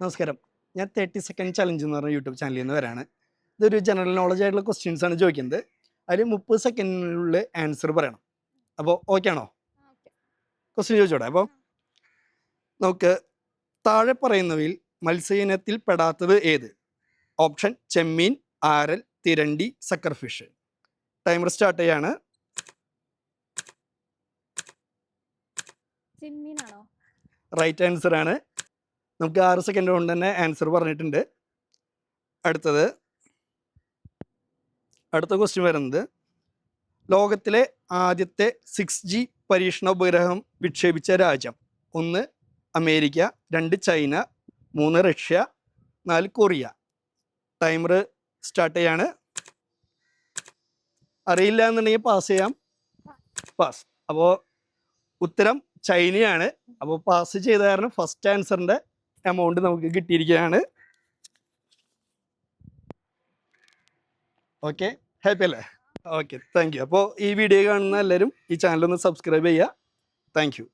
നമസ്കാരം. ഞാൻ 30 second challenge എന്ന് പറഞ്ഞ യൂട്യൂബ് ചാനലിൽ നിന്ന് വരാണ്. ഇതൊരു ജനറൽ നോളജ് ആയിട്ടുള്ള ക്വസ്റ്റ്യൻസ് ആണ് ചോദിക്കുന്നത്. അതിൽ 30 സെക്കൻഡിനുള്ളിൽ ആൻസർ പറയണം. അപ്പോൾ ഓക്കെ ആണോ? ക്വസ്റ്റ്യൻ ചോദിച്ചോട്ടെ. അപ്പോൾ നമുക്ക് താഴെ പറയുന്നവയിൽ മത്സ്യയിനത്തിൽ പെടാത്തത് ഏത്? ഓപ്ഷൻ ചെമ്മീൻ, ആരൽ, തിരണ്ടി, സക്കർ ഫിഷ്. ടൈമർ സ്റ്റാർട്ട് ചെയ്യാണ്. റൈറ്റ് ആൻസർ ആണ്. നമുക്ക് 6 സെക്കൻഡ് കൊണ്ട് തന്നെ ആൻസർ പറഞ്ഞിട്ടുണ്ട്. അടുത്ത ക്വസ്റ്റ്യൻ വരുന്നത്, ലോകത്തിലെ ആദ്യത്തെ 6G പരീക്ഷണ ഉപഗ്രഹം വിക്ഷേപിച്ച രാജ്യം? 1 America, 2 China, 3 Russia, 4 Korea. Timer start ചെയ്യാണ്. അറിയില്ല എന്നുണ്ടെങ്കിൽ പാസ് ചെയ്യാം. പാസ്. അപ്പോൾ ഉത്തരം ചൈനയാണ്. അപ്പോൾ പാസ് ചെയ്ത കാരണം ഫസ്റ്റ് ആൻസറിൻ്റെ എമൗണ്ട് നമുക്ക് കിട്ടിയിരിക്കുകയാണ്. ഓക്കെ, ഹാപ്പി അല്ലേ? Okay, thank you. അപ്പോൾ ഈ വീഡിയോ കാണുന്ന എല്ലാവരും ഈ ചാനലൊന്ന് സബ്സ്ക്രൈബ് ചെയ്യുക. Thank you.